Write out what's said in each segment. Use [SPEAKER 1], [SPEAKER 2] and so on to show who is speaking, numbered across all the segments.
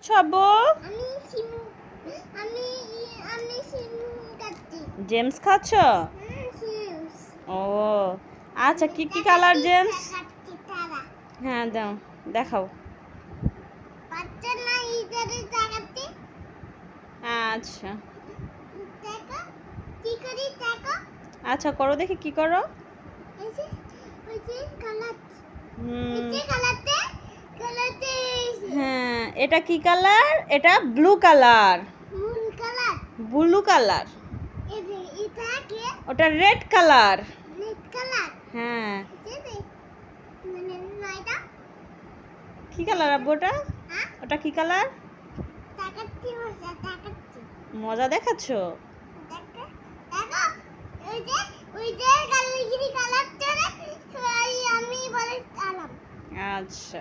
[SPEAKER 1] ছবো
[SPEAKER 2] আমি সিমু আমি আমি সিমু কাটছি।
[SPEAKER 1] জেমস খাচ্ছ?
[SPEAKER 2] সিমস
[SPEAKER 1] ও আচ্ছা, কি কি কালার জেমস?
[SPEAKER 2] কাটছি তারা
[SPEAKER 1] হ্যাঁ দাও, দেখাও।
[SPEAKER 2] বাচ্চা না ইদারে কাটছি।
[SPEAKER 1] আচ্ছা
[SPEAKER 2] দেখো কি করি দেখো।
[SPEAKER 1] আচ্ছা, করো দেখি কি করো।
[SPEAKER 2] এই যে ওই যে কালার এই
[SPEAKER 1] হুম,
[SPEAKER 2] যে কালারতে কালারতে
[SPEAKER 1] হ্যাঁ, এটা কি কালার? এটা ব্লু কালার।
[SPEAKER 2] মূল কালার
[SPEAKER 1] ব্লু কালার।
[SPEAKER 2] এই যে এটা কি
[SPEAKER 1] ওটা রেড কালার।
[SPEAKER 2] রেড কালার
[SPEAKER 1] হ্যাঁ,
[SPEAKER 2] এই যে মানে নয়টা
[SPEAKER 1] কি কালার আব্বু ওটা?
[SPEAKER 2] হ্যাঁ
[SPEAKER 1] ওটা কি কালার?
[SPEAKER 2] তাকাচ্ছি মজা তাকাচ্ছি।
[SPEAKER 1] মজা দেখাচ্ছো?
[SPEAKER 2] দেখো দেখো ওই যে কালগিরি কালারটা ওই আমি বলে আলাম
[SPEAKER 1] আচ্ছা,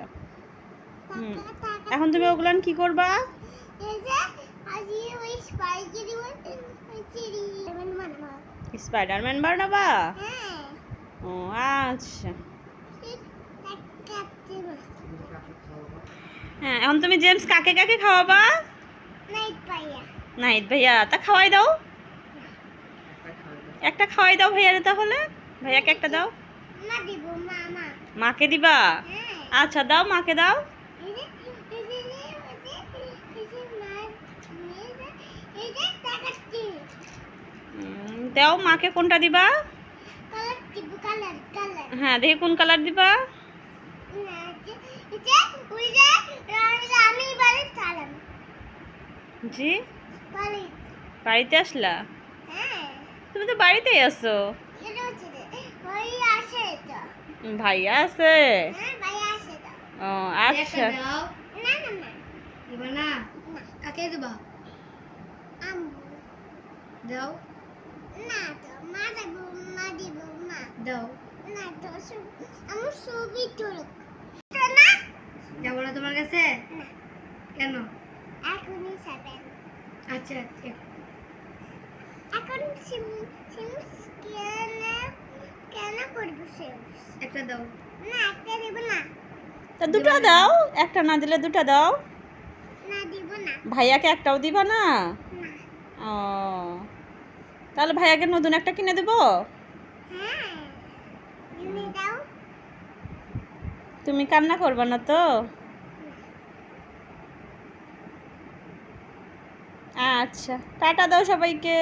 [SPEAKER 1] হুম,
[SPEAKER 2] টাকা টাকা
[SPEAKER 1] এখন তুমি ওগুলান কি করবা?
[SPEAKER 2] এই যে আজি ওই স্পাইগিরি ওই চিড়ি বানাবো।
[SPEAKER 1] স্পাইডারম্যান বানাবা?
[SPEAKER 2] হ্যাঁ
[SPEAKER 1] ও আচ্ছা,
[SPEAKER 2] তাকাচ্ছি
[SPEAKER 1] হ্যাঁ, এখন তুমি জেমস কাকে কাকে খাওয়াবা?
[SPEAKER 2] নাইট পাইয়া
[SPEAKER 1] নাহিদ ভাইয়া, তা খাওয়াই দাও। একটা খাওয়াই দাও ভাইয়ারে তাহলে। ভাইয়াকে একটা দাও।
[SPEAKER 2] না দিব মামা।
[SPEAKER 1] মাকে দিবা?
[SPEAKER 2] হ্যাঁ
[SPEAKER 1] আচ্ছা দাও, মাকে দাও।
[SPEAKER 2] এই যে এই যে তাকাচ্ছি
[SPEAKER 1] দাও, মাকে কোনটা দিবা?
[SPEAKER 2] কালার দিব কালার কালার
[SPEAKER 1] হ্যাঁ, দেখি কোন কালার দিবা।
[SPEAKER 2] না এই যে ওই যে আমি বাড়ি চালাম
[SPEAKER 1] জি,
[SPEAKER 2] বাড়ি
[SPEAKER 1] বাড়িতে আসলা?
[SPEAKER 2] হ্যাঁ
[SPEAKER 1] তুমি তো বাড়িতেই আছো।
[SPEAKER 2] এটা হচ্ছে ওই আসে তো
[SPEAKER 1] ভাইয়া আছে?
[SPEAKER 2] হ্যাঁ ভাই আসে তো
[SPEAKER 1] ও আচ্ছা,
[SPEAKER 3] দাও
[SPEAKER 2] না না না
[SPEAKER 3] দিবা না কাকে দিবা
[SPEAKER 2] আম্মু
[SPEAKER 3] দাও
[SPEAKER 2] না তো মা দেব মা দিব মা
[SPEAKER 3] দাও
[SPEAKER 2] না তো আমার ছবি তুলুক তো না
[SPEAKER 3] যাবো না তোমার কাছে
[SPEAKER 2] না
[SPEAKER 3] কেন
[SPEAKER 2] এখনই যাবেন
[SPEAKER 3] আচ্ছা আচ্ছা
[SPEAKER 2] এখন সিম সিম কেন কেন করবো সিম
[SPEAKER 3] একটা দাও
[SPEAKER 2] না একটা দিব না
[SPEAKER 1] তা দুটো দাও, একটা না দিলে দুটো দাও।
[SPEAKER 2] না দিব না
[SPEAKER 1] ভাইয়াকে একটাও দিবা না?
[SPEAKER 2] না
[SPEAKER 1] ও, তাহলে ভাইয়াকে নতুন একটা কিনে দেবো।
[SPEAKER 2] হ্যাঁ এনে দাও
[SPEAKER 1] তুমি কান্না করবে না তো? আচ্ছা, টাটা দাও সবাইকে।